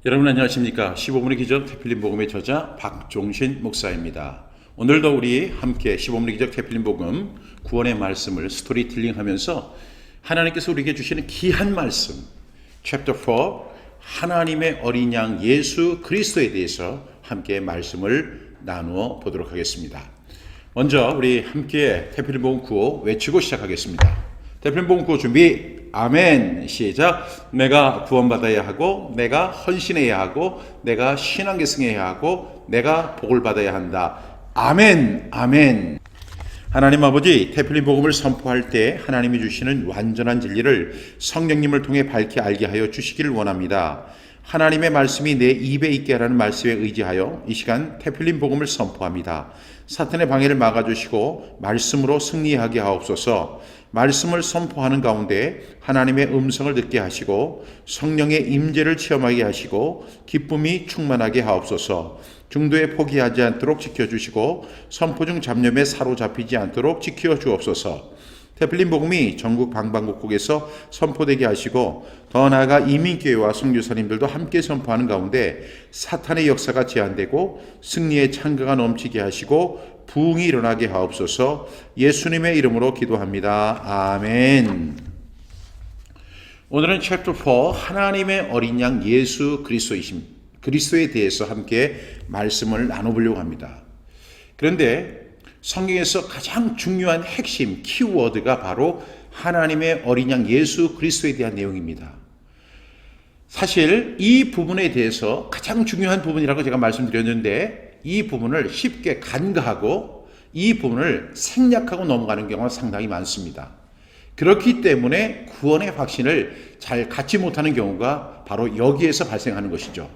여러분 안녕하십니까? 15분의 기적 태필린 복음의 저자 박종신 목사입니다. 오늘도 우리 함께 15분의 기적 태필린 복음 구원의 말씀을 스토리텔링 하면서 하나님께서 우리에게 주시는 귀한 말씀 챕터 4 하나님의 어린 양 예수 그리스도에 대해서 함께 말씀을 나누어 보도록 하겠습니다. 먼저 우리 함께 태필린 복음 구호 외치고 시작하겠습니다. 태필린 복음 구호 준비. 아멘. 시작. 내가 구원받아야 하고 내가 헌신해야 하고 내가 신앙계승해야 하고 내가 복을 받아야 한다. 아멘. 아멘. 하나님 아버지, 태필린 복음을 선포할 때 하나님이 주시는 완전한 진리를 성령님을 통해 밝히 알게 하여 주시기를 원합니다. 하나님의 말씀이 내 입에 있게 하라는 말씀에 의지하여 이 시간 태필린 복음을 선포합니다. 사탄의 방해를 막아주시고 말씀으로 승리하게 하옵소서. 말씀을 선포하는 가운데 하나님의 음성을 듣게 하시고 성령의 임재를 체험하게 하시고 기쁨이 충만하게 하옵소서. 중도에 포기하지 않도록 지켜주시고 선포 중 잡념에 사로잡히지 않도록 지켜주옵소서. 태필린 복음이 전국 방방곡곡에서 선포되게 하시고 더 나아가 이민교회와 선교사님들도 함께 선포하는 가운데 사탄의 역사가 제한되고 승리의 창가가 넘치게 하시고 부흥이 일어나게 하옵소서. 예수님의 이름으로 기도합니다. 아멘. 오늘은 챕터 4 하나님의 어린 양 예수 그리스도에 대해서 함께 말씀을 나눠보려고 합니다. 그런데 성경에서 가장 중요한 핵심 키워드가 바로 하나님의 어린 양 예수 그리스도에 대한 내용입니다. 사실 이 부분에 대해서 가장 중요한 부분이라고 제가 말씀드렸는데 이 부분을 쉽게 간과하고 이 부분을 생략하고 넘어가는 경우가 상당히 많습니다. 그렇기 때문에 구원의 확신을 잘 갖지 못하는 경우가 바로 여기에서 발생하는 것이죠.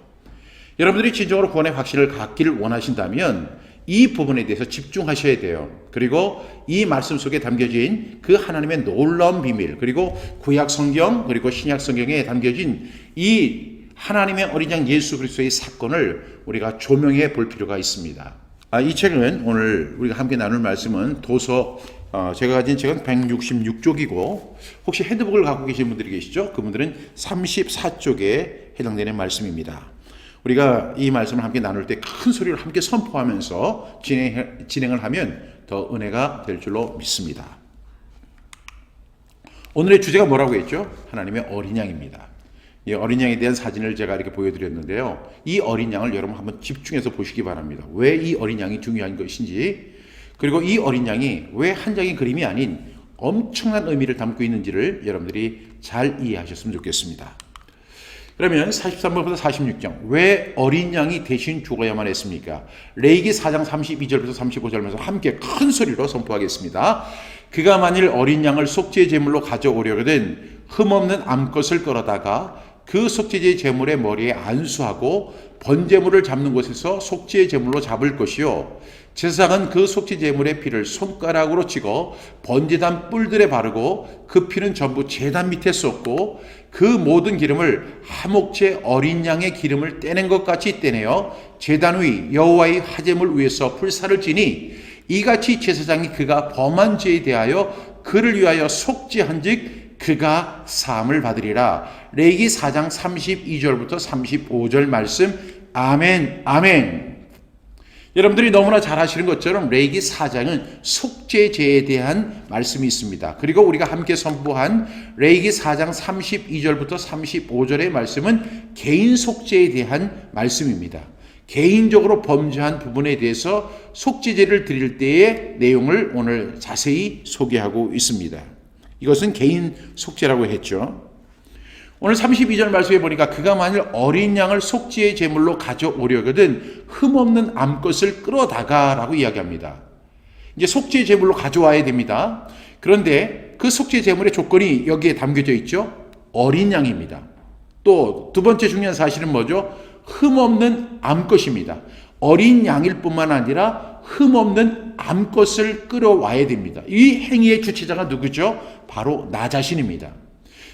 여러분들이 진정으로 구원의 확신을 갖기를 원하신다면 이 부분에 대해서 집중하셔야 돼요. 그리고 이 말씀 속에 담겨진 그 하나님의 놀라운 비밀, 그리고 구약 성경, 그리고 신약 성경에 담겨진 이 하나님의 어린 양 예수 그리스도의 사건을 우리가 조명해 볼 필요가 있습니다. 이 책은 오늘 우리가 함께 나눌 말씀은 도서, 제가 가진 책은 166쪽이고 혹시 핸드북을 갖고 계신 분들이 계시죠? 그분들은 34쪽에 해당되는 말씀입니다. 우리가 이 말씀을 함께 나눌 때 큰 소리로 함께 선포하면서 진행을 하면 더 은혜가 될 줄로 믿습니다. 오늘의 주제가 뭐라고 했죠? 하나님의 어린 양입니다. 이 어린 양에 대한 사진을 제가 이렇게 보여드렸는데요. 이 어린 양을 여러분 한번 집중해서 보시기 바랍니다. 왜 이 어린 양이 중요한 것인지, 그리고 이 어린 양이 왜 한 장의 그림이 아닌 엄청난 의미를 담고 있는지를 여러분들이 잘 이해하셨으면 좋겠습니다. 그러면 43번부터 46장 왜 어린 양이 대신 죽어야만 했습니까? 레위기 4장 32절부터 35절면서 함께 큰 소리로 선포하겠습니다. 그가 만일 어린 양을 속죄 제물로 가져오려거든 흠없는 암것을 끌어다가 그 속죄제 제물의 머리에 안수하고 번제물을 잡는 곳에서 속죄 제물로 잡을 것이요 제사장은 그 속죄 제물의 피를 손가락으로 찍어 번제단 뿔들에 바르고 그 피는 전부 제단 밑에 쏟고 그 모든 기름을 하목제 어린 양의 기름을 떼낸 것 같이 떼내어 제단 위 여호와의 화제물 위에서 불사를 지니 이같이 제사장이 그가 범한 죄에 대하여 그를 위하여 속죄한즉 그가 사함을 받으리라. 레위기 4장 32절부터 35절 말씀. 아멘. 아멘. 여러분들이 너무나 잘 아시는 것처럼 레위기 4장은 속죄제에 대한 말씀이 있습니다. 그리고 우리가 함께 선포한 레위기 4장 32절부터 35절의 말씀은 개인 속죄에 대한 말씀입니다. 개인적으로 범죄한 부분에 대해서 속죄제를 드릴 때의 내용을 오늘 자세히 소개하고 있습니다. 이것은 개인 속죄라고 했죠. 오늘 32절 말씀에 보니까 그가 만일 어린 양을 속죄의 제물로 가져오려거든 흠없는 암것을 끌어다가 라고 이야기합니다. 이제 속죄의 제물로 가져와야 됩니다. 그런데 그 속죄의 제물의 조건이 여기에 담겨져 있죠. 어린 양입니다. 또 두 번째 중요한 사실은 뭐죠? 흠없는 암것입니다. 어린 양일 뿐만 아니라 흠없는 암것을 끌어와야 됩니다. 이 행위의 주체자가 누구죠? 바로 나 자신입니다.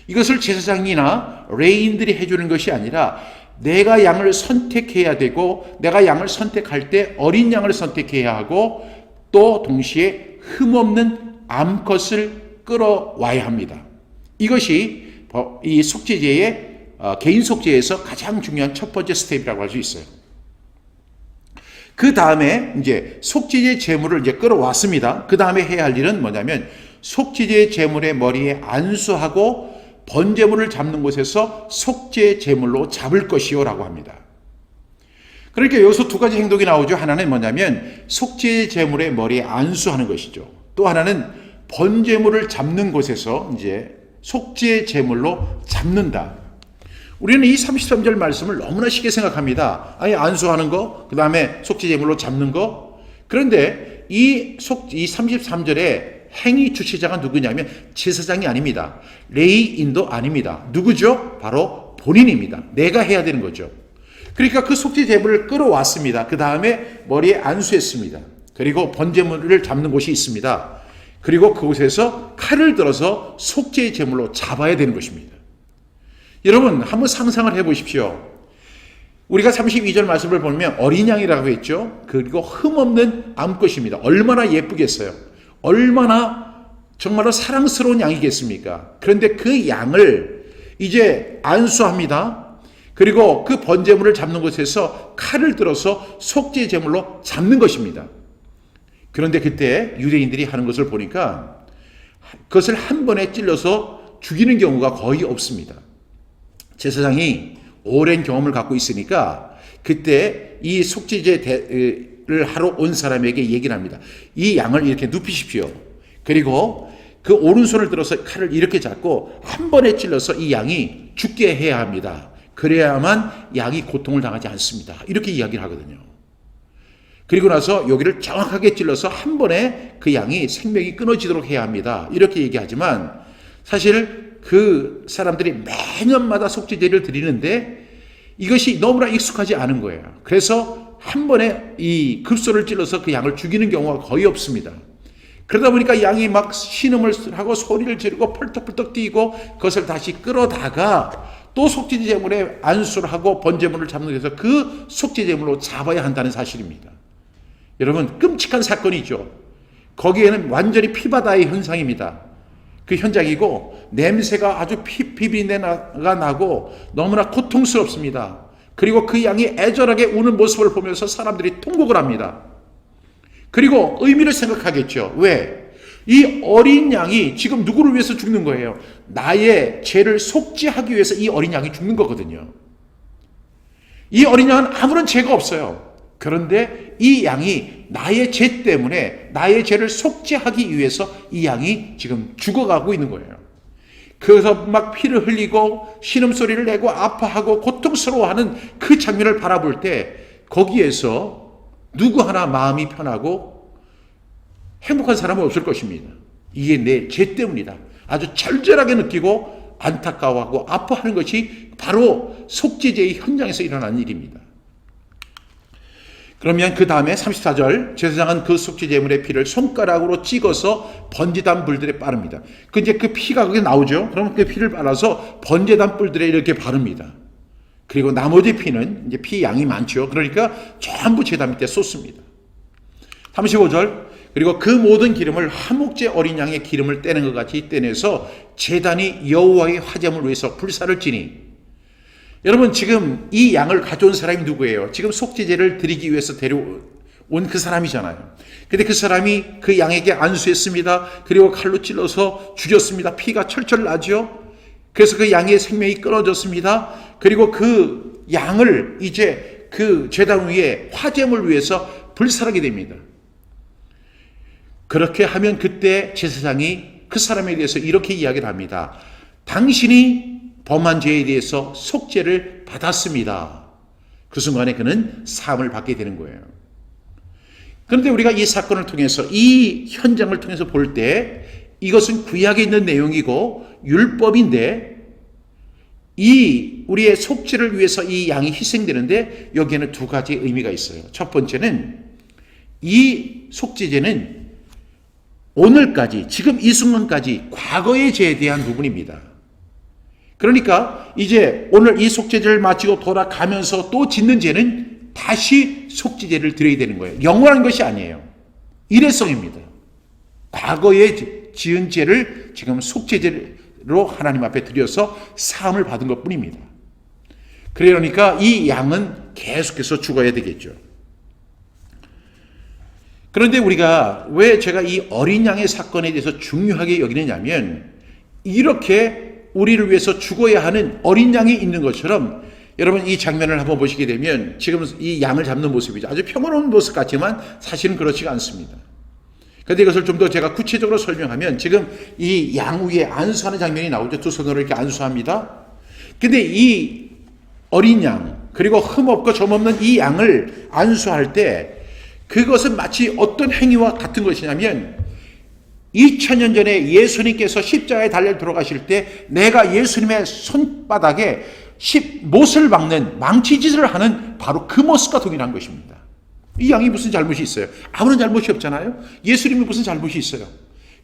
이것을 제사장이나 레위인들이 해주는 것이 아니라 내가 양을 선택해야 되고 내가 양을 선택할 때 어린 양을 선택해야 하고 또 동시에 흠없는 암컷을 끌어와야 합니다. 이것이 이 속죄제의 개인 속죄에서 가장 중요한 첫 번째 스텝이라고 할 수 있어요. 그 다음에 이제 속죄제 제물을 이제 끌어왔습니다. 그 다음에 해야 할 일은 뭐냐면 속죄제 제물의 머리에 안수하고 번제물을 잡는 곳에서 속죄 제물로 잡을 것이요라고 합니다. 그러니까 여기서 두 가지 행동이 나오죠. 하나는 뭐냐면 속죄 제물의 머리에 안수하는 것이죠. 또 하나는 번제물을 잡는 곳에서 이제 속죄 제물로 잡는다. 우리는 이 33절 말씀을 너무나 쉽게 생각합니다. 아니, 안수하는 거, 그 다음에 속죄 제물로 잡는 거. 그런데 이 33절에 행위 주체자가 누구냐면 제사장이 아닙니다. 레위인도 아닙니다. 누구죠? 바로 본인입니다. 내가 해야 되는 거죠. 그러니까 그 속죄 제물을 끌어왔습니다. 그 다음에 머리에 안수했습니다. 그리고 번제물을 잡는 곳이 있습니다. 그리고 그곳에서 칼을 들어서 속죄 제물로 잡아야 되는 것입니다. 여러분 한번 상상을 해보십시오. 우리가 32절 말씀을 보면 어린 양이라고 했죠. 그리고 흠없는 암컷입니다. 얼마나 예쁘겠어요. 얼마나 정말로 사랑스러운 양이겠습니까? 그런데 그 양을 이제 안수합니다. 그리고 그 번제물을 잡는 곳에서 칼을 들어서 속죄 제물로 잡는 것입니다. 그런데 그때 유대인들이 하는 것을 보니까 그것을 한 번에 찔러서 죽이는 경우가 거의 없습니다. 제사장이 오랜 경험을 갖고 있으니까 그때 이 속죄제를 하러 온 사람에게 얘기를 합니다. 이 양을 이렇게 눕히십시오. 그리고 그 오른손을 들어서 칼을 이렇게 잡고 한 번에 찔러서 이 양이 죽게 해야 합니다. 그래야만 양이 고통을 당하지 않습니다. 이렇게 이야기를 하거든요. 그리고 나서 여기를 정확하게 찔러서 한 번에 그 양이 생명이 끊어지도록 해야 합니다. 이렇게 얘기하지만 사실 그 사람들이 매년마다 속죄제를 드리는데 이것이 너무나 익숙하지 않은 거예요. 그래서 한 번에 이 급소를 찔러서 그 양을 죽이는 경우가 거의 없습니다. 그러다 보니까 양이 막 신음을 하고 소리를 지르고 펄떡펄떡 뛰고 그것을 다시 끌어다가 또 속죄제 제물에 안수를 하고 번제물을 잡는 데서 그 속죄제 제물로 잡아야 한다는 사실입니다. 여러분 끔찍한 사건이죠. 거기에는 완전히 피바다의 현상입니다. 그 현장이고 냄새가 아주 비린내가 나고 너무나 고통스럽습니다. 그리고 그 양이 애절하게 우는 모습을 보면서 사람들이 통곡을 합니다. 그리고 의미를 생각하겠죠. 왜? 이 어린 양이 지금 누구를 위해서 죽는 거예요? 나의 죄를 속죄하기 위해서 이 어린 양이 죽는 거거든요. 이 어린 양은 아무런 죄가 없어요. 그런데 이 양이 나의 죄 때문에 나의 죄를 속죄하기 위해서 이 양이 지금 죽어가고 있는 거예요. 그래서 막 피를 흘리고 신음소리를 내고 아파하고 고통스러워하는 그 장면을 바라볼 때 거기에서 누구 하나 마음이 편하고 행복한 사람은 없을 것입니다. 이게 내 죄 때문이다. 아주 절절하게 느끼고 안타까워하고 아파하는 것이 바로 속죄제의 현장에서 일어난 일입니다. 그러면 그 다음에 34절 제사장은 그 속죄제물의 피를 손가락으로 찍어서 번제단 뿔들에 바릅니다. 이제 그 피가 거기 나오죠. 그러면 그 피를 빨아서 번제단 뿔들에 이렇게 바릅니다. 그리고 나머지 피는 이제 피 양이 많죠. 그러니까 전부 제단 밑에 쏟습니다. 35절 그리고 그 모든 기름을 화목제 어린 양의 기름을 떼는 것 같이 떼내서 제단이 여호와의 화제물을 위해서 불사를 지니. 여러분 지금 이 양을 가져온 사람이 누구예요? 지금 속죄제를 드리기 위해서 데려온 그 사람이잖아요. 근데 그 사람이 그 양에게 안수했습니다. 그리고 칼로 찔러서 죽였습니다. 피가 철철 나죠. 그래서 그 양의 생명이 끊어졌습니다. 그리고 그 양을 이제 그 제단 위에 화제물 위해서 불살하게 됩니다. 그렇게 하면 그때 제사장이 그 사람에 대해서 이렇게 이야기를 합니다. 당신이 범한 죄에 대해서 속죄를 받았습니다. 그 순간에 그는 사함을 받게 되는 거예요. 그런데 우리가 이 사건을 통해서 이 현장을 통해서 볼 때 이것은 구약에 있는 내용이고 율법인데 이 우리의 속죄를 위해서 이 양이 희생되는데 여기에는 두 가지 의미가 있어요. 첫 번째는 이 속죄제는 오늘까지 지금 이 순간까지 과거의 죄에 대한 부분입니다. 그러니까 이제 오늘 이 속죄제를 마치고 돌아가면서 또 짓는 죄는 다시 속죄제를 드려야 되는 거예요. 영원한 것이 아니에요. 일회성입니다. 과거에 지은 죄를 지금 속죄제로 하나님 앞에 드려서 사함을 받은 것뿐입니다. 그러니까 이 양은 계속해서 죽어야 되겠죠. 그런데 우리가 왜 제가 이 어린 양의 사건에 대해서 중요하게 여기느냐면, 이렇게 우리를 위해서 죽어야 하는 어린 양이 있는 것처럼, 여러분 이 장면을 한번 보시게 되면 지금 이 양을 잡는 모습이죠. 아주 평화로운 모습 같지만 사실은 그렇지가 않습니다. 그런데 이것을 좀 더 제가 구체적으로 설명하면, 지금 이 양 위에 안수하는 장면이 나오죠. 두 손으로 이렇게 안수합니다. 근데 이 어린 양, 그리고 흠없고 점없는 이 양을 안수할 때 그것은 마치 어떤 행위와 같은 것이냐면, 2000년 전에 예수님께서 십자가에 달려 들어가실 때 내가 예수님의 손바닥에 못을 박는 망치짓을 하는 바로 그 모습과 동일한 것입니다. 이 양이 무슨 잘못이 있어요? 아무런 잘못이 없잖아요. 예수님이 무슨 잘못이 있어요?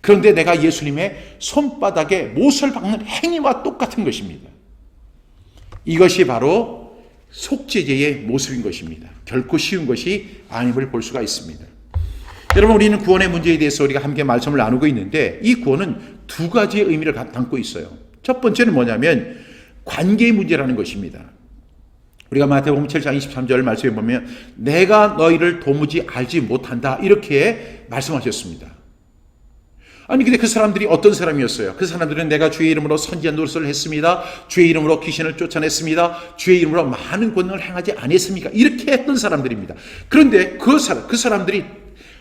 그런데 내가 예수님의 손바닥에 못을 박는 행위와 똑같은 것입니다. 이것이 바로 속죄제의 모습인 것입니다. 결코 쉬운 것이 아님을 볼 수가 있습니다. 여러분, 우리는 구원의 문제에 대해서 우리가 함께 말씀을 나누고 있는데, 이 구원은 두 가지의 의미를 담고 있어요. 첫 번째는 뭐냐면 관계의 문제라는 것입니다. 우리가 마태복음 7장 23절 말씀에 보면 내가 너희를 도무지 알지 못한다, 이렇게 말씀하셨습니다. 아니 근데 그 사람들이 어떤 사람이었어요? 그 사람들은 내가 주의 이름으로 선지한 노릇을 했습니다. 주의 이름으로 귀신을 쫓아냈습니다. 주의 이름으로 많은 권능을 행하지 않았습니까? 이렇게 했던 사람들입니다. 그런데 그 사람들이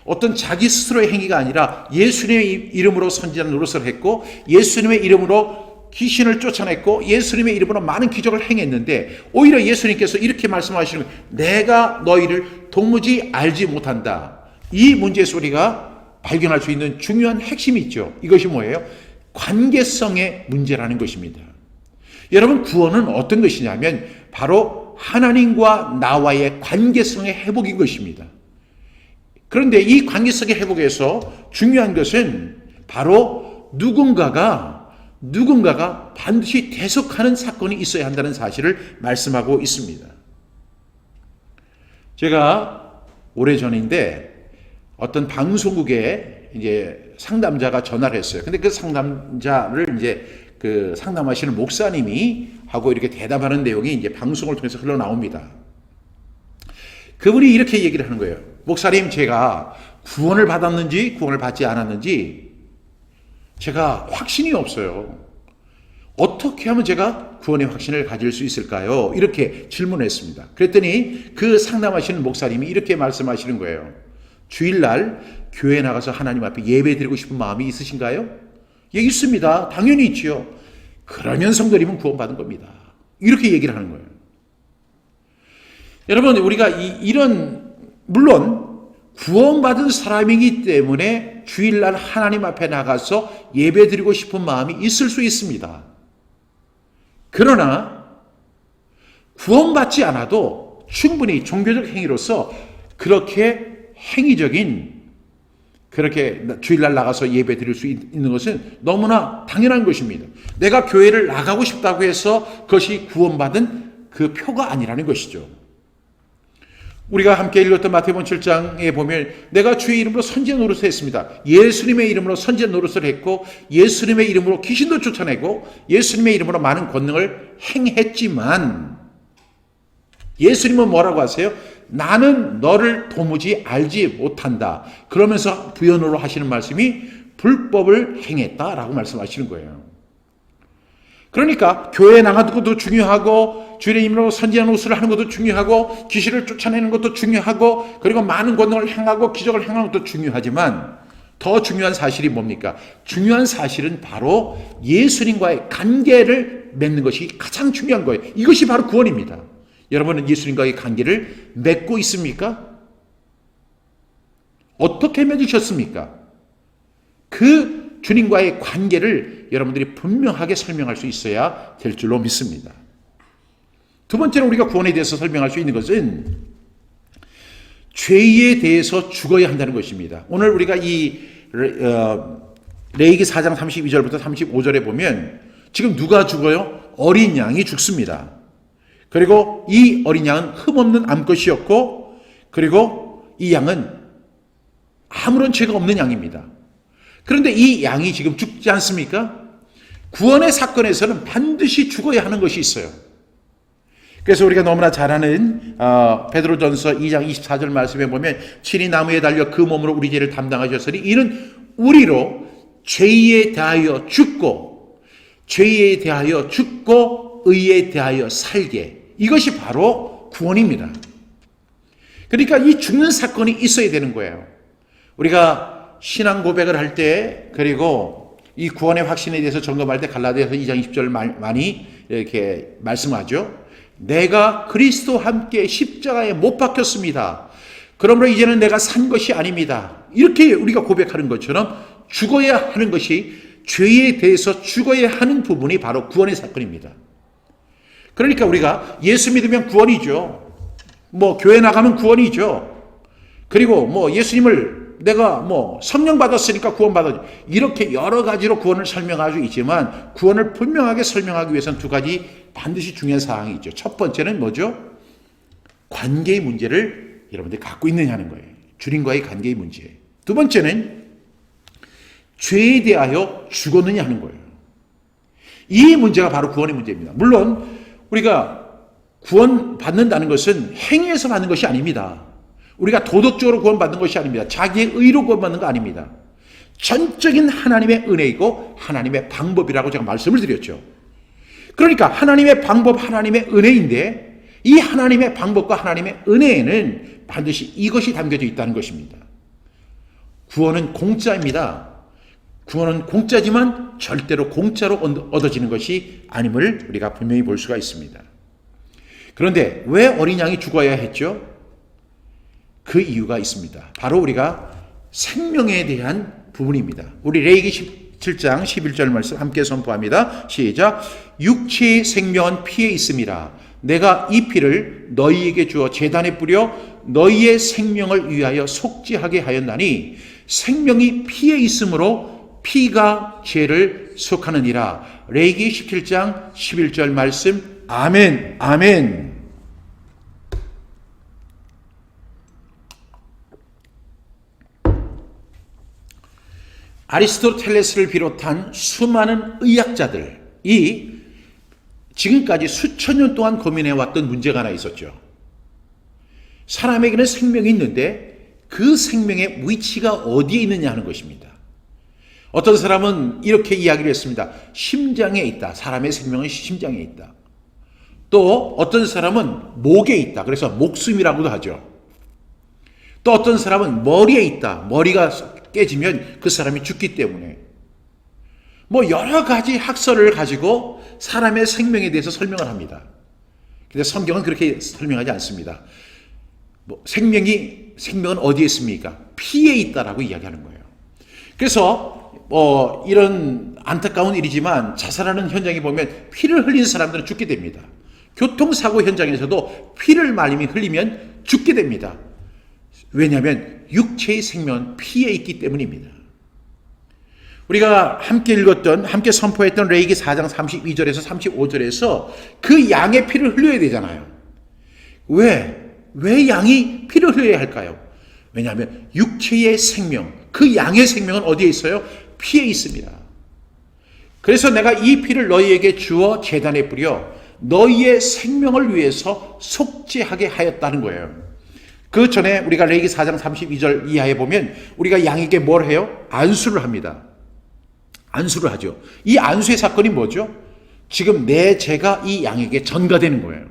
어떤 자기 스스로의 행위가 아니라 예수님의 이름으로 선지한 노릇을 했고, 예수님의 이름으로 귀신을 쫓아냈고, 예수님의 이름으로 많은 기적을 행했는데, 오히려 예수님께서 이렇게 말씀하시는 거예요. 내가 너희를 도무지 알지 못한다. 이 문제에서 우리가 발견할 수 있는 중요한 핵심이 있죠. 이것이 뭐예요? 관계성의 문제라는 것입니다. 여러분, 구원은 어떤 것이냐면 바로 하나님과 나와의 관계성의 회복인 것입니다. 그런데 이 관계성의 회복에서 중요한 것은 바로 누군가가 반드시 대속하는 사건이 있어야 한다는 사실을 말씀하고 있습니다. 제가 오래전인데 어떤 방송국에 이제 상담자가 전화를 했어요. 근데 그 상담자를 이제 그 상담하시는 목사님이 하고 이렇게 대답하는 내용이 이제 방송을 통해서 흘러나옵니다. 그분이 이렇게 얘기를 하는 거예요. 목사님, 제가 구원을 받았는지 구원을 받지 않았는지 제가 확신이 없어요. 어떻게 하면 제가 구원의 확신을 가질 수 있을까요? 이렇게 질문했습니다. 그랬더니 그 상담하시는 목사님이 이렇게 말씀하시는 거예요. 주일날 교회에 나가서 하나님 앞에 예배드리고 싶은 마음이 있으신가요? 예, 있습니다. 당연히 있지요. 그러면 성도님은 구원받은 겁니다. 이렇게 얘기를 하는 거예요. 여러분, 우리가 물론 구원받은 사람이기 때문에 주일날 하나님 앞에 나가서 예배드리고 싶은 마음이 있을 수 있습니다. 그러나 구원받지 않아도 충분히 종교적 행위로서 그렇게 행위적인, 그렇게 주일날 나가서 예배 드릴 수 있는 것은 너무나 당연한 것입니다. 내가 교회를 나가고 싶다고 해서 그것이 구원받은 그 표가 아니라는 것이죠. 우리가 함께 읽었던 마태복음 7장에 보면 내가 주의 이름으로 선지자 노릇을 했습니다. 예수님의 이름으로 선지자 노릇을 했고, 예수님의 이름으로 귀신도 쫓아내고, 예수님의 이름으로 많은 권능을 행했지만, 예수님은 뭐라고 하세요? 나는 너를 도무지 알지 못한다. 그러면서 부연으로 하시는 말씀이 불법을 행했다라고 말씀하시는 거예요. 그러니까 교회에 나가는 것도 중요하고, 주의 이름으로 선지한 노릇을 하는 것도 중요하고, 귀신을 쫓아내는 것도 중요하고, 그리고 많은 권능을 행하고 기적을 행하는 것도 중요하지만, 더 중요한 사실이 뭡니까? 중요한 사실은 바로 예수님과의 관계를 맺는 것이 가장 중요한 거예요. 이것이 바로 구원입니다. 여러분은 예수님과의 관계를 맺고 있습니까? 어떻게 맺으셨습니까? 그 주님과의 관계를 여러분들이 분명하게 설명할 수 있어야 될 줄로 믿습니다. 두 번째로 우리가 구원에 대해서 설명할 수 있는 것은 죄에 대해서 죽어야 한다는 것입니다. 오늘 우리가 이 레위기 4장 32절부터 35절에 보면 지금 누가 죽어요? 어린 양이 죽습니다. 그리고 이 어린 양은 흠없는 암컷이었고, 그리고 이 양은 아무런 죄가 없는 양입니다. 그런데 이 양이 지금 죽지 않습니까? 구원의 사건에서는 반드시 죽어야 하는 것이 있어요. 그래서 우리가 너무나 잘 아는 베드로전서 2장 24절 말씀에 보면 친히 나무에 달려 그 몸으로 우리 죄를 담당하셨으니 이는 우리로 죄에 대하여 죽고 의에 대하여 살게. 이것이 바로 구원입니다. 그러니까 이 죽는 사건이 있어야 되는 거예요. 우리가 신앙 고백을 할 때, 그리고 이 구원의 확신에 대해서 점검할 때 갈라디아서 2장 20절 많이 이렇게 말씀하죠. 내가 그리스도와 함께 십자가에 못 박혔습니다. 그러므로 이제는 내가 산 것이 아닙니다. 이렇게 우리가 고백하는 것처럼 죽어야 하는 것이, 죄에 대해서 죽어야 하는 부분이 바로 구원의 사건입니다. 그러니까 우리가 예수 믿으면 구원이죠. 교회 나가면 구원이죠. 그리고 예수님을 내가 성령 받았으니까 구원 받았죠. 이렇게 여러 가지로 구원을 설명할 수 있지만 구원을 분명하게 설명하기 위해서는 두 가지 반드시 중요한 사항이 있죠. 첫 번째는 뭐죠? 관계의 문제를 여러분들이 갖고 있느냐는 거예요. 주님과의 관계의 문제. 두 번째는 죄에 대하여 죽었느냐 하는 거예요. 이 문제가 바로 구원의 문제입니다. 물론 우리가 구원 받는다는 것은 행위에서 받는 것이 아닙니다. 우리가 도덕적으로 구원받는 것이 아닙니다. 자기의 의로 구원받는 거 아닙니다. 전적인 하나님의 은혜이고 하나님의 방법이라고 제가 말씀을 드렸죠. 그러니까 하나님의 방법, 하나님의 은혜인데 이 하나님의 방법과 하나님의 은혜에는 반드시 이것이 담겨져 있다는 것입니다. 구원은 공짜입니다. 구원은 공짜지만 절대로 공짜로 얻어지는 것이 아님을 우리가 분명히 볼 수가 있습니다. 그런데 왜 어린 양이 죽어야 했죠? 그 이유가 있습니다. 바로 우리가 생명에 대한 부분입니다. 우리 레위기 17장 11절 말씀 함께 선포합니다. 시작. 육체의 생명은 피에 있음이라. 내가 이 피를 너희에게 주어 제단에 뿌려 너희의 생명을 위하여 속죄하게 하였나니 생명이 피에 있으므로 피가 죄를 속하느니라. 레위기 17장 11절 말씀. 아멘. 아멘. 아리스토텔레스를 비롯한 수많은 의학자들이 지금까지 수천 년 동안 고민해왔던 문제가 하나 있었죠. 사람에게는 생명이 있는데 그 생명의 위치가 어디에 있느냐 하는 것입니다. 어떤 사람은 이렇게 이야기를 했습니다. 심장에 있다. 사람의 생명은 심장에 있다. 또 어떤 사람은 목에 있다. 그래서 목숨이라고도 하죠. 또 어떤 사람은 머리에 있다. 머리가 깨지면 그 사람이 죽기 때문에 여러 가지 학설을 가지고 사람의 생명에 대해서 설명을 합니다. 근데 성경은 그렇게 설명하지 않습니다. 생명은 어디에 있습니까? 피에 있다라고 이야기하는 거예요. 그래서 이런 안타까운 일이지만 자살하는 현장에 보면 피를 흘린 사람들은 죽게 됩니다. 교통사고 현장에서도 피를 많이 흘리면 죽게 됩니다. 왜냐하면 육체의 생명은 피에 있기 때문입니다. 우리가 함께 읽었던, 함께 선포했던 레위기 4장 32절에서 35절에서 그 양의 피를 흘려야 되잖아요. 왜 양이 피를 흘려야 할까요? 왜냐하면 육체의 생명, 그 양의 생명은 어디에 있어요? 피에 있습니다. 그래서 내가 이 피를 너희에게 주어 제단에 뿌려 너희의 생명을 위해서 속죄하게 하였다는 거예요. 그 전에 우리가 레위기 4장 32절 이하에 보면 우리가 양에게 뭘 해요? 안수를 합니다. 안수를 하죠. 이 안수의 사건이 뭐죠? 지금 내 죄가 이 양에게 전가되는 거예요.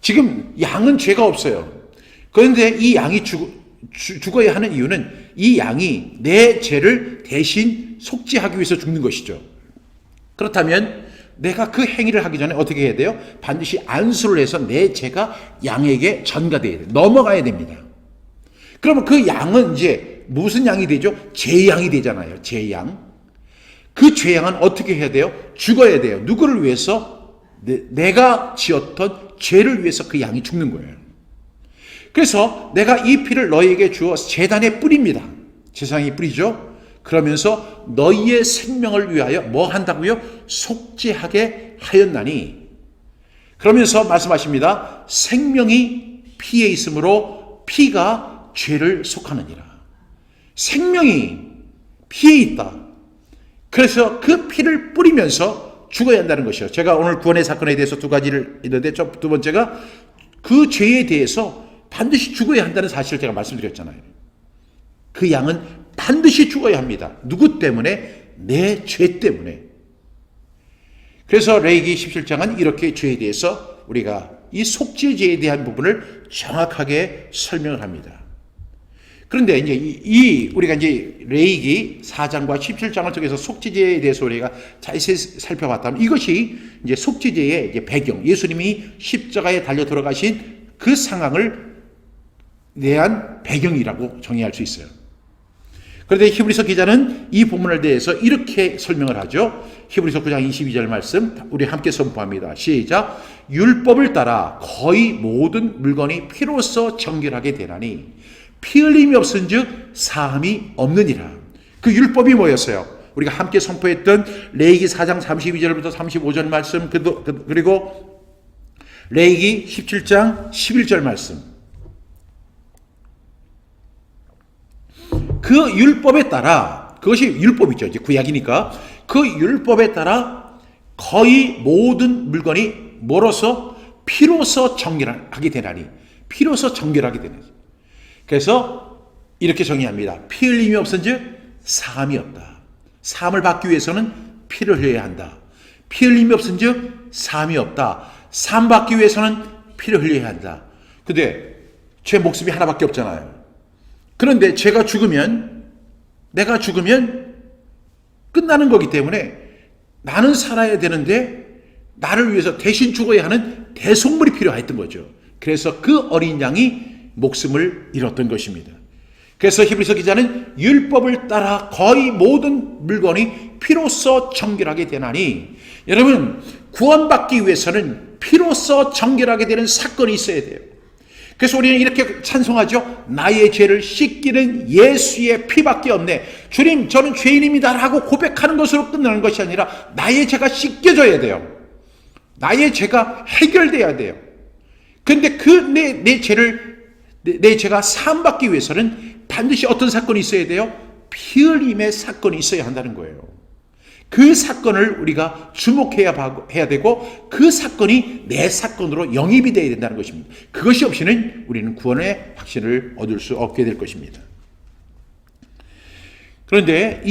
지금 양은 죄가 없어요. 그런데 이 양이 죽어야 하는 이유는 이 양이 내 죄를 대신 속죄하기 위해서 죽는 것이죠. 그렇다면 내가 그 행위를 하기 전에 어떻게 해야 돼요? 반드시 안수를 해서 내 죄가 양에게 전가돼야 돼요. 넘어가야 됩니다. 그러면 그 양은 이제 무슨 양이 되죠? 죄양이 되잖아요. 죄양. 그 죄양은 어떻게 해야 돼요? 죽어야 돼요. 누구를 위해서? 내가 지었던 죄를 위해서 그 양이 죽는 거예요. 그래서 내가 이 피를 너희에게 주어 제단에 뿌립니다. 제사장이 뿌리죠. 그러면서 너희의 생명을 위하여 뭐 한다고요? 속죄하게 하였나니. 그러면서 말씀하십니다. 생명이 피에 있으므로 피가 죄를 속하느니라. 생명이 피에 있다. 그래서 그 피를 뿌리면서 죽어야 한다는 것이요. 제가 오늘 구원의 사건에 대해서 두 가지를 있는데 두 번째가 그 죄에 대해서 반드시 죽어야 한다는 사실을 제가 말씀드렸잖아요. 그 양은 반드시 죽어야 합니다. 누구 때문에? 내 죄 때문에. 그래서 레위기 17장은 이렇게 죄에 대해서 우리가 이 속죄죄에 대한 부분을 정확하게 설명을 합니다. 그런데 이제 우리가 이제 레위기 4장과 17장을 통해서 속죄죄에 대해서 우리가 자세히 살펴봤다면 이것이 이제 속죄죄의 이제 배경, 예수님이 십자가에 달려 돌아가신 그 상황을 대한 배경이라고 정의할 수 있어요. 그런데 히브리서 기자는 이 부분에 대해서 이렇게 설명을 하죠. 히브리서 9장 22절 말씀 우리 함께 선포합니다. 시작. 율법을 따라 거의 모든 물건이 피로써 정결하게 되나니 피 흘림이 없은즉 사함이 없느니라. 그 율법이 뭐였어요? 우리가 함께 선포했던 레위기 4장 32절부터 35절 말씀 그리고 레위기 17장 11절 말씀. 그 율법에 따라 그것이 율법이죠. 이제 구약이니까 그 율법에 따라 거의 모든 물건이 뭐로서 피로서 정결하게 되나니 피로서 정결하게 되나니. 그래서 이렇게 정의합니다. 피 흘림이 없은즉 사함이 없다. 사함을 받기 위해서는 피를 흘려야 한다. 피 흘림이 없은즉 사함이 없다. 사함 받기 위해서는 피를 흘려야 한다. 근데 제 목숨이 하나밖에 없잖아요. 그런데 내가 죽으면 끝나는 거기 때문에 나는 살아야 되는데 나를 위해서 대신 죽어야 하는 대속물이 필요했던 거죠. 그래서 그 어린 양이 목숨을 잃었던 것입니다. 그래서 히브리서 기자는 율법을 따라 거의 모든 물건이 피로써 정결하게 되나니, 여러분 구원받기 위해서는 피로써 정결하게 되는 사건이 있어야 돼요. 그래서 우리는 이렇게 찬송하죠. 나의 죄를 씻기는 예수의 피밖에 없네. 주님 저는 죄인입니다 라고 고백하는 것으로 끝나는 것이 아니라 나의 죄가 씻겨져야 돼요. 나의 죄가 해결돼야 돼요. 그런데 내 죄가 사함받기 위해서는 반드시 어떤 사건이 있어야 돼요? 피 흘림의 사건이 있어야 한다는 거예요. 그 사건을 우리가 주목해야 되고 그 사건이 내 사건으로 영입이 되어야 된다는 것입니다. 그것이 없이는 우리는 구원의 확신을 얻을 수 없게 될 것입니다. 그런데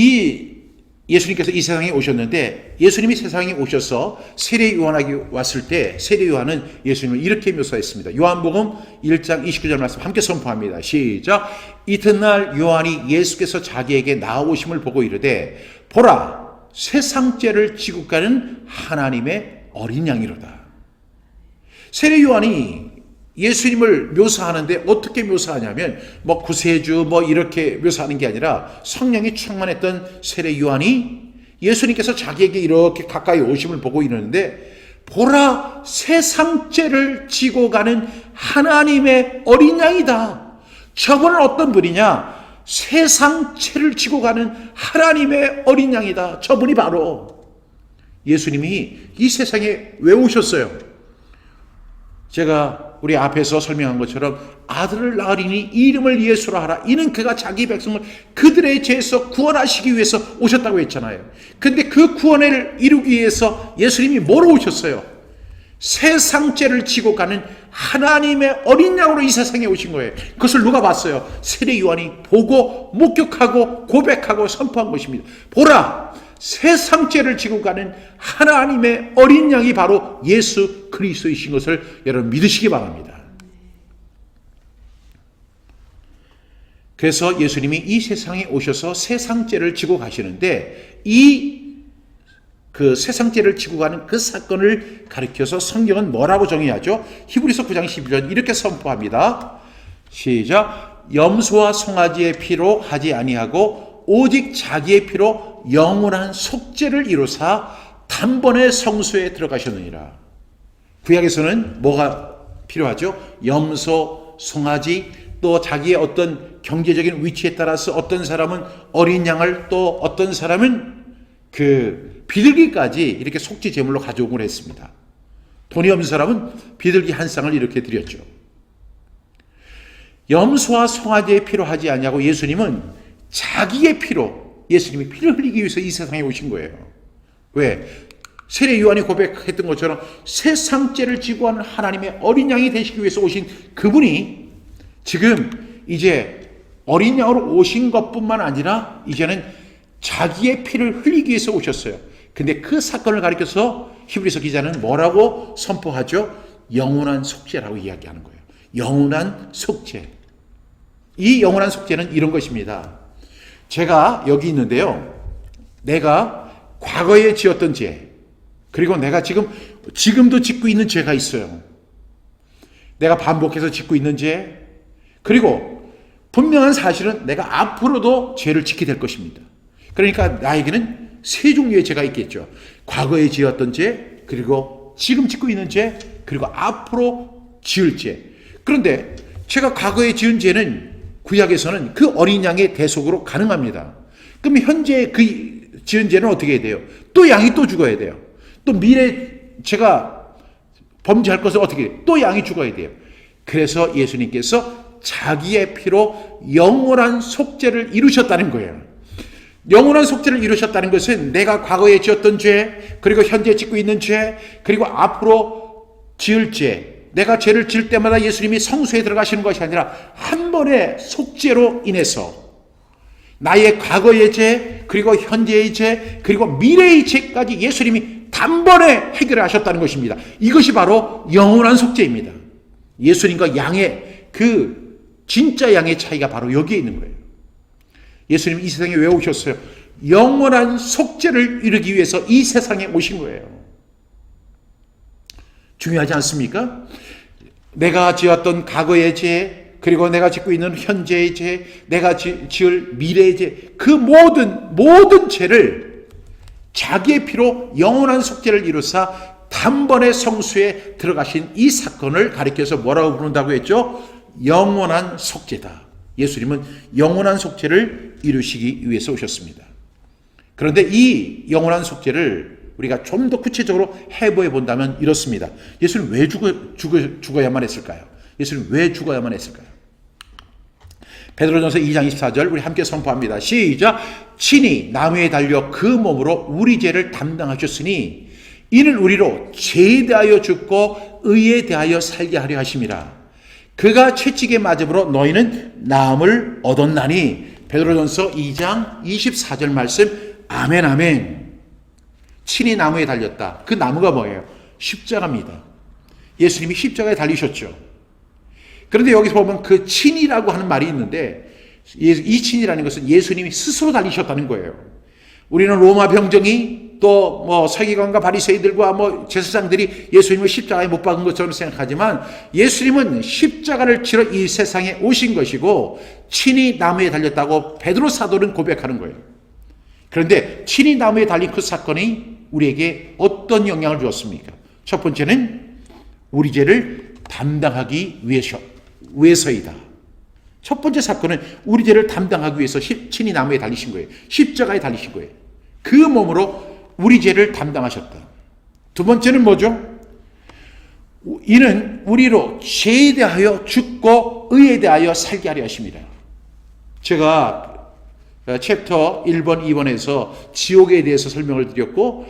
예수님께서 이 세상에 오셨는데 예수님이 세상에 오셔서 세례 요한에게 왔을 때 세례 요한은 예수님을 이렇게 묘사했습니다. 요한복음 1장 29절 말씀 함께 선포합니다. 시작. 이튿날 요한이 예수께서 자기에게 나오심을 보고 이르되 보라 세상 죄를 지고 가는 하나님의 어린 양이로다. 세례 요한이 예수님을 묘사하는데 어떻게 묘사하냐면 구세주 이렇게 묘사하는 게 아니라 성령이 충만했던 세례 요한이 예수님께서 자기에게 이렇게 가까이 오심을 보고 이러는데 보라 세상 죄를 지고 가는 하나님의 어린 양이다. 저분은 어떤 분이냐? 세상 죄를 지고 가는 하나님의 어린 양이다. 저분이 바로 예수님이 이 세상에 왜 오셨어요? 제가 우리 앞에서 설명한 것처럼 아들을 낳으리니 이름을 예수라 하라. 이는 그가 자기 백성을 그들의 죄에서 구원하시기 위해서 오셨다고 했잖아요. 근데 그 구원을 이루기 위해서 예수님이 뭐로 오셨어요? 세상 죄를 지고 가는 하나님의 어린 양으로 이 세상에 오신 거예요. 그것을 누가 봤어요? 세례 요한이 보고 목격하고 고백하고 선포한 것입니다. 보라 세상 죄를 지고 가는 하나님의 어린 양이 바로 예수 그리스도이신 것을 여러분 믿으시기 바랍니다. 그래서 예수님이 이 세상에 오셔서 세상 죄를 지고 가시는데 그 세상 죄를 지고 가는 그 사건을 가리켜서 성경은 뭐라고 정의하죠? 히브리서 9장 11절 이렇게 선포합니다. 시작. 염소와 송아지의 피로 하지 아니하고 오직 자기의 피로 영원한 속죄를 이루사 단번에 성소에 들어가셨느니라. 구약에서는 뭐가 필요하죠? 염소, 송아지, 또 자기의 어떤 경제적인 위치에 따라서 어떤 사람은 어린 양을, 또 어떤 사람은 비둘기까지 이렇게 속죄 제물로 가져오곤 했습니다. 돈이 없는 사람은 비둘기 한 쌍을 이렇게 드렸죠. 염소와 송아지의 피로 하지 않냐고 예수님은 자기의 피로, 예수님이 피를 흘리기 위해서 이 세상에 오신 거예요. 왜? 세례 요한이 고백했던 것처럼 세상 죄를 지고 하는 하나님의 어린 양이 되시기 위해서 오신 그분이 지금 이제 어린 양으로 오신 것뿐만 아니라 이제는 자기의 피를 흘리기 위해서 오셨어요. 근데 그 사건을 가리켜서 히브리서 기자는 뭐라고 선포하죠? 영원한 속죄라고 이야기하는 거예요. 영원한 속죄. 이 영원한 속죄는 이런 것입니다. 제가 여기 있는데요. 내가 과거에 지었던 죄, 그리고 내가 지금도 짓고 있는 죄가 있어요. 내가 반복해서 짓고 있는 죄, 그리고 분명한 사실은 내가 앞으로도 죄를 짓게 될 것입니다. 그러니까 나에게는 세 종류의 죄가 있겠죠. 과거에 지었던 죄, 그리고 지금 짓고 있는 죄, 그리고 앞으로 지을 죄. 그런데 제가 과거에 지은 죄는 구약에서는 그 어린 양의 대속으로 가능합니다. 그럼 현재 그 지은 죄는 어떻게 해야 돼요? 또 양이 또 죽어야 돼요. 또 미래 제가 범죄할 것을 어떻게 해요? 또 양이 죽어야 돼요. 그래서 예수님께서 자기의 피로 영원한 속죄를 이루셨다는 거예요. 영원한 속죄를 이루셨다는 것은 내가 과거에 지었던 죄, 그리고 현재 짓고 있는 죄, 그리고 앞으로 지을 죄, 내가 죄를 지을 때마다 예수님이 성소에 들어가시는 것이 아니라 한 번의 속죄로 인해서 나의 과거의 죄, 그리고 현재의 죄, 그리고 미래의 죄까지 예수님이 단번에 해결하셨다는 것입니다. 이것이 바로 영원한 속죄입니다. 예수님과 양의 그 진짜 양의 차이가 바로 여기에 있는 거예요. 예수님이 이 세상에 왜 오셨어요? 영원한 속죄를 이루기 위해서 이 세상에 오신 거예요. 중요하지 않습니까? 내가 지었던 과거의 죄, 그리고 내가 짓고 있는 현재의 죄, 내가 지을 미래의 죄, 그 모든 죄를 자기의 피로 영원한 속죄를 이루사 단번에 성수에 들어가신 이 사건을 가리켜서 뭐라고 부른다고 했죠? 영원한 속죄다. 예수님은 영원한 속죄를 이루시기 위해서 오셨습니다. 그런데 이 영원한 속죄를 우리가 좀 더 구체적으로 해보해 본다면 이렇습니다. 예수님 왜 죽어야만 했을까요? 예수님 왜 죽어야만 했을까요? 베드로전서 2장 24절 우리 함께 선포합니다. 시작. 친히 나무에 달려 그 몸으로 우리 죄를 담당하셨으니 이는 우리로 죄에 대하여 죽고 의에 대하여 살게 하려 하심이라. 그가 채찍에 맞음으로 너희는 나음을 얻었나니. 베드로전서 2장 24절 말씀. 아멘 아멘. 친히 나무에 달렸다. 그 나무가 뭐예요? 십자가입니다. 예수님이 십자가에 달리셨죠. 그런데 여기서 보면 그 친이라고 하는 말이 있는데 이 친이라는 것은 예수님이 스스로 달리셨다는 거예요. 우리는 로마 병정이 또 뭐 서기관과 바리새이들과 제사장들이 예수님을 십자가에 못 박은 것처럼 생각하지만 예수님은 십자가를 치러 이 세상에 오신 것이고 친히 나무에 달렸다고 베드로 사도는 고백하는 거예요. 그런데 친히 나무에 달린 그 사건이 우리에게 어떤 영향을 주었습니까? 첫 번째는 우리 죄를 담당하기 위해서이다. 첫 번째 사건은 우리 죄를 담당하기 위해서 친히 나무에 달리신 거예요. 십자가에 달리신 거예요. 그 몸으로 우리 죄를 담당하셨다. 두 번째는 뭐죠? 이는 우리로 죄에 대하여 죽고 의에 대하여 살게 하려 하십니다. 제가 챕터 1번, 2번에서 지옥에 대해서 설명을 드렸고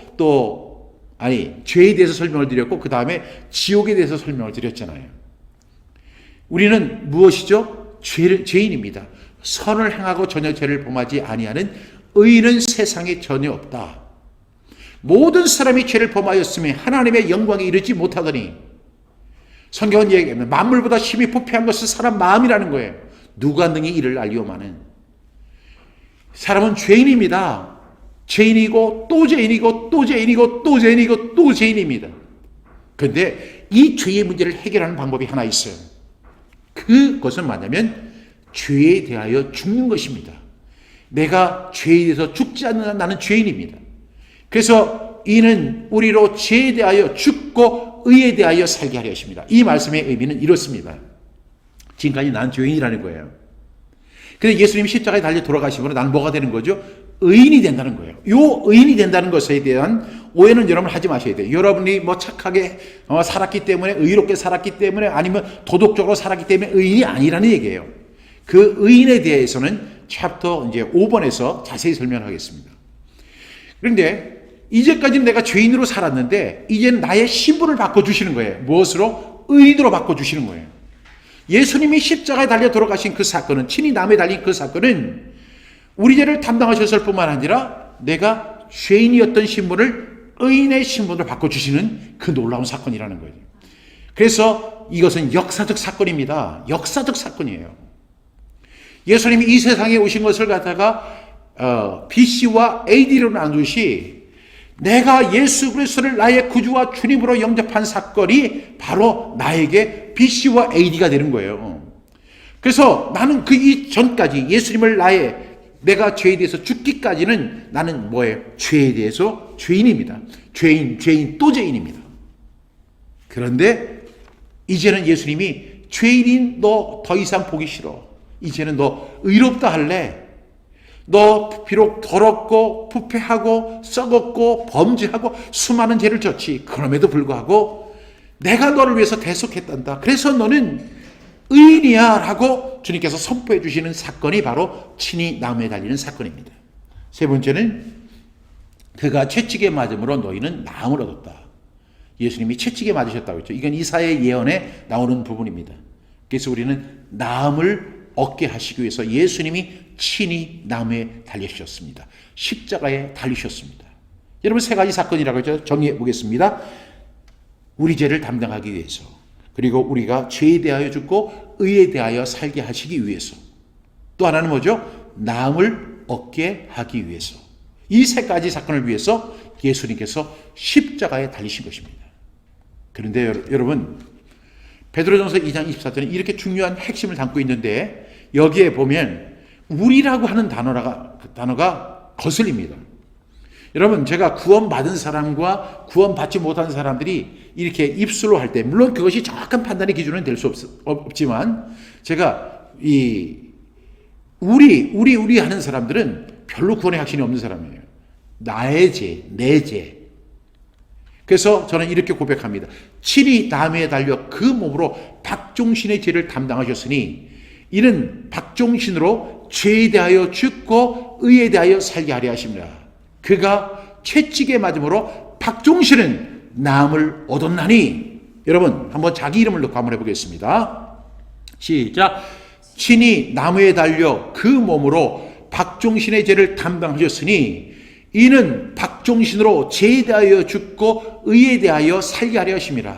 죄에 대해서 설명을 드렸고 그 다음에 지옥에 대해서 설명을 드렸잖아요. 우리는 무엇이죠? 죄인입니다. 선을 행하고 전혀 죄를 범하지 아니하는 의인은 세상에 전혀 없다. 모든 사람이 죄를 범하였으면 하나님의 영광에 이르지 못하더니 성경은 얘기합니다. 만물보다 심히 부패한 것은 사람 마음이라는 거예요. 누가 능히 이를 알리오마는. 사람은 죄인입니다. 죄인이고 또 죄인이고 또 죄인이고 또 죄인이고 또 죄인입니다. 그런데 이 죄의 문제를 해결하는 방법이 하나 있어요. 그것은 뭐냐면 죄에 대하여 죽는 것입니다. 내가 죄에 대해서 죽지 않는 나는 죄인입니다. 그래서 이는 우리로 죄에 대하여 죽고 의에 대하여 살게 하려 하십니다. 이 말씀의 의미는 이렇습니다. 지금까지 나는 죄인이라는 거예요. 그런데 예수님이 십자가에 달려 돌아가심으로 나는 뭐가 되는 거죠? 의인이 된다는 거예요. 이 의인이 된다는 것에 대한 오해는 여러분 하지 마셔야 돼요. 여러분이 착하게 살았기 때문에, 의롭게 살았기 때문에, 아니면 도덕적으로 살았기 때문에 의인이 아니라는 얘기예요. 그 의인에 대해서는 챕터 이제 5번에서 자세히 설명하겠습니다. 그런데 이제까지는 내가 죄인으로 살았는데 이제는 나의 신분을 바꿔주시는 거예요. 무엇으로? 의인으로 바꿔주시는 거예요. 예수님이 십자가에 달려 돌아가신 그 사건은, 친히 나무에 달린 그 사건은 우리 죄를 담당하셨을 뿐만 아니라 내가 죄인이었던 신분을 의인의 신분으로 바꿔주시는 그 놀라운 사건이라는 거예요. 그래서 이것은 역사적 사건입니다. 역사적 사건이에요. 예수님이 이 세상에 오신 것을 갖다가 BC와 AD로 나누시, 내가 예수 그리스도를 나의 구주와 주님으로 영접한 사건이 바로 나에게 BC와 AD가 되는 거예요. 그래서 나는 그 이전까지 예수님을 내가 죄에 대해서 죽기까지는 나는 뭐예요? 죄에 대해서 죄인입니다. 죄인, 또 죄인입니다. 그런데 이제는 예수님이 죄인인 너 더 이상 보기 싫어. 이제는 너 의롭다 할래? 너 비록 더럽고 부패하고 썩었고 범죄하고 수많은 죄를 졌지. 그럼에도 불구하고 내가 너를 위해서 대속했단다. 그래서 너는 의인이야 라고 주님께서 선포해 주시는 사건이 바로 친히 나무에 달리는 사건입니다. 세 번째는 그가 채찍에 맞음으로 너희는 나음을 얻었다. 예수님이 채찍에 맞으셨다고 했죠. 이건 이사야의 예언에 나오는 부분입니다. 그래서 우리는 나음을 얻게 하시기 위해서 예수님이 친히 나무에 달리셨습니다. 십자가에 달리셨습니다. 여러분, 세 가지 사건이라고 했죠. 정리해 보겠습니다. 우리 죄를 담당하기 위해서, 그리고 우리가 죄에 대하여 죽고 의에 대하여 살게 하시기 위해서, 또 하나는 뭐죠? 나음을 얻게 하기 위해서. 이 세 가지 사건을 위해서 예수님께서 십자가에 달리신 것입니다. 그런데 여러분, 베드로전서 2장 24절은 이렇게 중요한 핵심을 담고 있는데 여기에 보면 우리라고 하는 단어가 거슬립니다. 여러분, 제가 구원받은 사람과 구원받지 못한 사람들이 이렇게 입술로 할 때, 물론 그것이 정확한 판단의 기준은 될 수 없지만, 제가 우리 하는 사람들은 별로 구원의 확신이 없는 사람이에요. 나의 죄, 내 죄. 그래서 저는 이렇게 고백합니다. 친히 나무에 달려 그 몸으로 박종신의 죄를 담당하셨으니 이는 박종신으로 죄에 대하여 죽고 의에 대하여 살게 하려 하십니다. 그가 채찍에 맞음으로 박종신은 나음을 얻었나니. 여러분, 한번 자기 이름을 넣고 한번 해보겠습니다. 시작. 친히 나무에 달려 그 몸으로 박종신의 죄를 담당하셨으니 이는 박종신으로 죄에 대하여 죽고 의에 대하여 살게 하려 하심이라.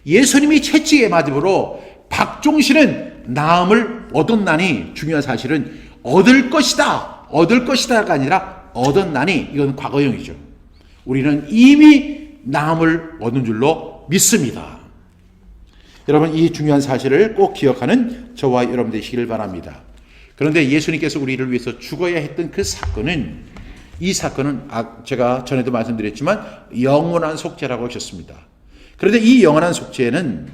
예수님이 채찍에 맞음으로 박종신은 나음을 얻었나니, 중요한 사실은 얻을 것이다가 아니라 얻었나니, 이건 과거형이죠. 우리는 이미 나음을 얻은 줄로 믿습니다. 여러분, 이 중요한 사실을 꼭 기억하는 저와 여러분 되시기를 바랍니다. 그런데 예수님께서 우리를 위해서 죽어야 했던 그 사건은, 이 사건은 제가 전에도 말씀드렸지만 영원한 속죄라고 하셨습니다. 그런데 이 영원한 속죄에는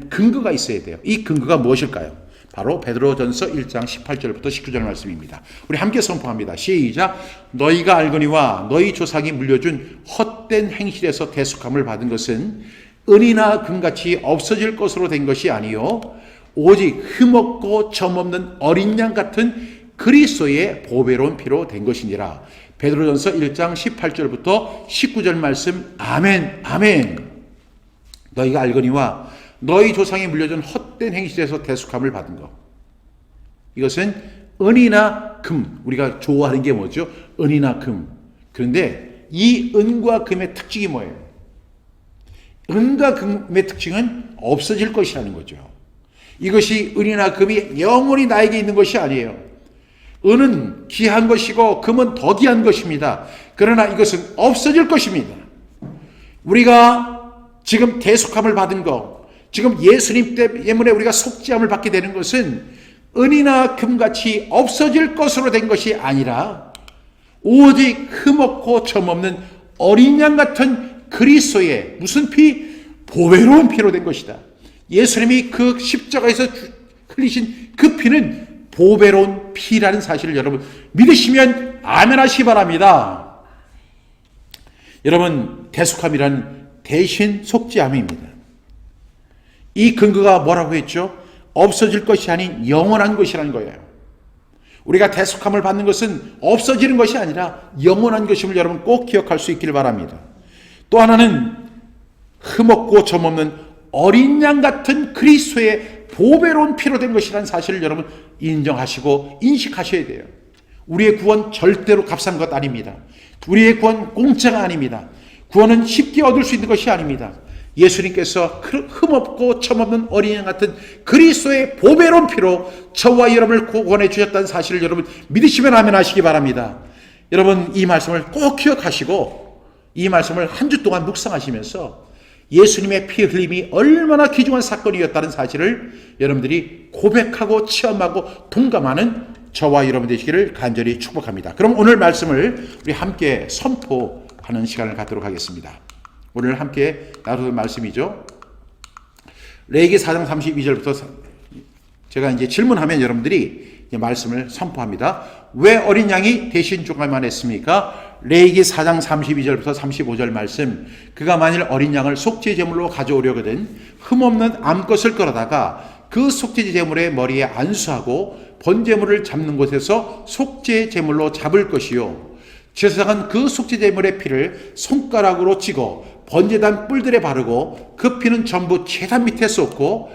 근거가 있어야 돼요. 이 근거가 무엇일까요? 바로 베드로전서 1장 18절부터 19절 말씀입니다. 우리 함께 선포합니다. 시작. 너희가 알거니와 너희 조상이 물려준 헛된 행실에서 대속함을 받은 것은 은이나 금같이 없어질 것으로 된 것이 아니요 오직 흠없고 점없는 어린 양 같은 그리스도의 보배로운 피로 된 것이니라. 베드로전서 1장 18절부터 19절 말씀. 아멘, 아멘. 너희가 알거니와 너희 조상이 물려준 헛된 행실에서 대속함을 받은 것. 이것은 은이나 금. 우리가 좋아하는 게 뭐죠? 은이나 금. 그런데 이 은과 금의 특징이 뭐예요? 은과 금의 특징은 없어질 것이라는 거죠. 이것이 은이나 금이 영원히 나에게 있는 것이 아니에요. 은은 귀한 것이고 금은 더 귀한 것입니다. 그러나 이것은 없어질 것입니다. 우리가 지금 대속함을 받은 것, 지금 예수님 때문에 우리가 속죄함을 받게 되는 것은 은이나 금같이 없어질 것으로 된 것이 아니라 오직 흠없고 점없는 어린 양 같은 그리스도의 무슨 피? 보배로운 피로 된 것이다. 예수님이 그 십자가에서 흘리신 그 피는 보배로운 피라는 사실을 여러분 믿으시면 아멘 하시기 바랍니다. 여러분, 대속함이란 대신 속죄함입니다. 이 근거가 뭐라고 했죠? 없어질 것이 아닌 영원한 것이라는 거예요. 우리가 대속함을 받는 것은 없어지는 것이 아니라 영원한 것임을 여러분 꼭 기억할 수 있길 바랍니다. 또 하나는 흠없고 점없는 어린 양 같은 그리스도의 보배로운 피로 된 것이라는 사실을 여러분 인정하시고 인식하셔야 돼요. 우리의 구원 절대로 값싼 것 아닙니다. 우리의 구원 공짜가 아닙니다. 구원은 쉽게 얻을 수 있는 것이 아닙니다. 예수님께서 흠없고 점없는 어린 양 같은 그리스도의 보배로운 피로 저와 여러분을 구원해 주셨다는 사실을 여러분 믿으시면 아멘 하시기 바랍니다. 여러분 이 말씀을 꼭 기억하시고 이 말씀을 한 주 동안 묵상하시면서 예수님의 피 흘림이 얼마나 귀중한 사건이었다는 사실을 여러분들이 고백하고 체험하고 동감하는 저와 여러분 되시기를 간절히 축복합니다. 그럼 오늘 말씀을 우리 함께 선포하는 시간을 갖도록 하겠습니다. 오늘 함께 나눌 말씀이죠. 레위기 4장 32절부터 제가 이제 질문하면 여러분들이 이제 말씀을 선포합니다. 왜 어린 양이 대신 죽어야만 했습니까? 레위기 4장 32절부터 35절 말씀. 그가 만일 어린 양을 속죄 제물로 가져오려거든 흠없는 암것을 끌어다가 그 속죄 제물의 머리에 안수하고 번제물을 잡는 곳에서 속죄 제물로 잡을 것이요. 제사장은 그 속죄 제물의 피를 손가락으로 찍어 번제단 뿔들에 바르고 그 피는 전부 제단 밑에 쏟고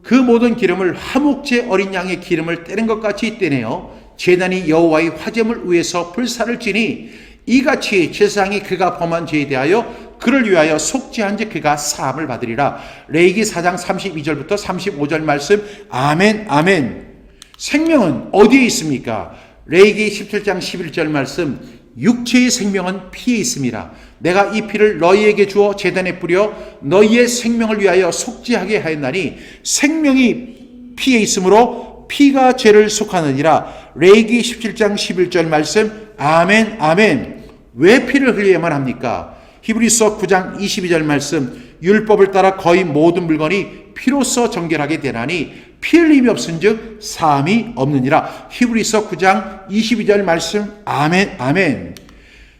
그 모든 기름을 화목제 어린 양의 기름을 떼는 것 같이 떼내어 제단이 여호와의 화제물 위에서 불사를 지니 이같이 제사장이 그가 범한 죄에 대하여 그를 위하여 속죄한즉 그가 사함을 받으리라. 레위기 4장 32절부터 35절 말씀. 아멘 아멘. 생명은 어디에 있습니까? 레위기 17장 11절 말씀. 육체의 생명은 피에 있습니다. 내가 이 피를 너희에게 주어 제단에 뿌려 너희의 생명을 위하여 속죄하게 하였나니 생명이 피에 있으므로 피가 죄를 속하느니라. 레위기 17장 11절 말씀. 아멘 아멘. 왜 피를 흘려야만 합니까? 히브리서 9장 22절 말씀. 율법을 따라 거의 모든 물건이 피로써 정결하게 되나니 피 흘림이 없은즉 사함이 없느니라. 히브리서 9장 22절 말씀. 아멘 아멘.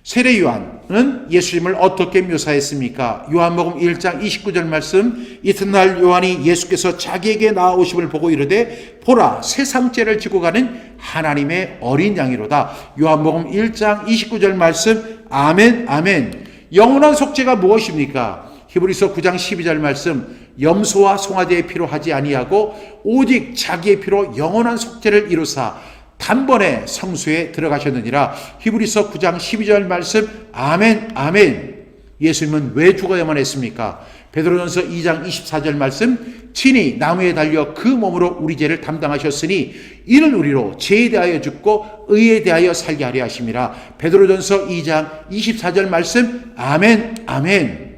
세례 요한은 예수님을 어떻게 묘사했습니까? 요한복음 1장 29절 말씀. 이튿날 요한이 예수께서 자기에게 나아오심을 보고 이르되 보라 세상 죄를 지고 가는 하나님의 어린 양이로다. 요한복음 1장 29절 말씀. 아멘 아멘. 영원한 속죄가 무엇입니까? 히브리서 9장 12절 말씀. 염소와 송아지의 피로 하지 아니하고 오직 자기의 피로 영원한 속죄를 이루사 단번에 성소에 들어가셨느니라. 히브리서 9장 12절 말씀. 아멘 아멘. 예수님은 왜 죽어야만 했습니까? 베드로전서 2장 24절 말씀. 친히 나무에 달려 그 몸으로 우리 죄를 담당하셨으니 이는 우리로 죄에 대하여 죽고 의에 대하여 살게 하려 하심이라. 베드로전서 2장 24절 말씀. 아멘 아멘.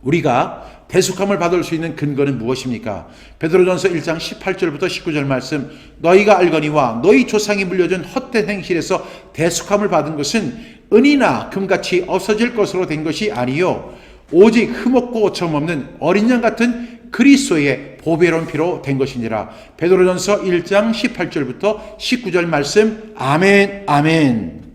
우리가 대속함을 받을 수 있는 근거는 무엇입니까? 베드로전서 1장 18절부터 19절 말씀. 너희가 알거니와 너희 조상이 물려준 헛된 행실에서 대속함을 받은 것은 은이나 금같이 없어질 것으로 된 것이 아니요 오직 흠없고 점없는 어린 양 같은 그리스도의 보배로운 피로 된 것이니라. 베드로전서 1장 18절부터 19절 말씀. 아멘 아멘.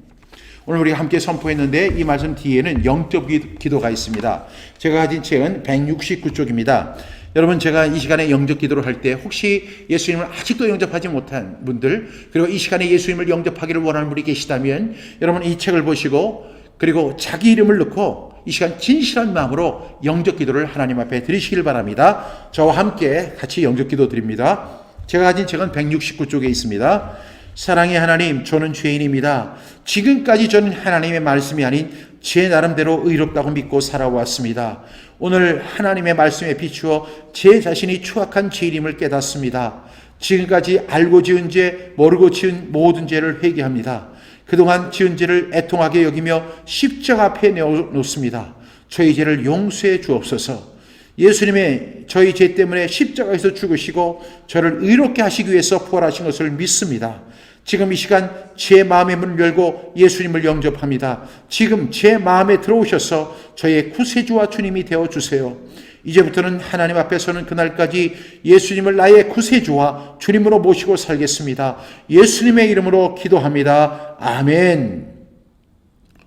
오늘 우리가 함께 선포했는데 이 말씀 뒤에는 영적 기도가 있습니다. 제가 가진 책은 169쪽입니다. 여러분 제가 이 시간에 영접 기도를 할 때 혹시 예수님을 아직도 영접하지 못한 분들 그리고 이 시간에 예수님을 영접하기를 원하는 분이 계시다면 여러분 이 책을 보시고 그리고 자기 이름을 넣고 이 시간 진실한 마음으로 영접 기도를 하나님 앞에 드리시길 바랍니다. 저와 함께 같이 영접 기도 드립니다. 제가 가진 책은 169쪽에 있습니다. 사랑의 하나님, 저는 죄인입니다. 지금까지 저는 하나님의 말씀이 아닌 제 나름대로 의롭다고 믿고 살아왔습니다. 오늘 하나님의 말씀에 비추어 제 자신이 추악한 죄인임을 깨닫습니다. 지금까지 알고 지은 죄, 모르고 지은 모든 죄를 회개합니다. 그동안 지은 죄를 애통하게 여기며 십자가 앞에 내어놓습니다. 저희 죄를 용서해 주옵소서. 예수님의 저희 죄 때문에 십자가에서 죽으시고 저를 의롭게 하시기 위해서 부활하신 것을 믿습니다. 지금 이 시간 제 마음의 문을 열고 예수님을 영접합니다. 지금 제 마음에 들어오셔서 저의 구세주와 주님이 되어주세요. 이제부터는 하나님 앞에 서는 그날까지 예수님을 나의 구세주와 주님으로 모시고 살겠습니다. 예수님의 이름으로 기도합니다. 아멘.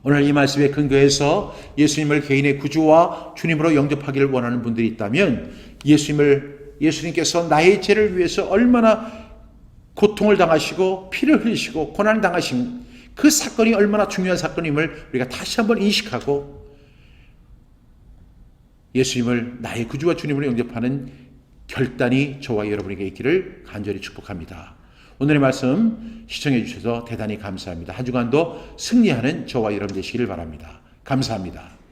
오늘 이 말씀에 근거해서 예수님을 개인의 구주와 주님으로 영접하기를 원하는 분들이 있다면 예수님께서 나의 죄를 위해서 얼마나 고통을 당하시고 피를 흘리시고 고난을 당하신 그 사건이 얼마나 중요한 사건임을 우리가 다시 한번 인식하고 예수님을 나의 구주와 주님으로 영접하는 결단이 저와 여러분에게 있기를 간절히 축복합니다. 오늘의 말씀 시청해 주셔서 대단히 감사합니다. 한 주간도 승리하는 저와 여러분 되시기를 바랍니다. 감사합니다.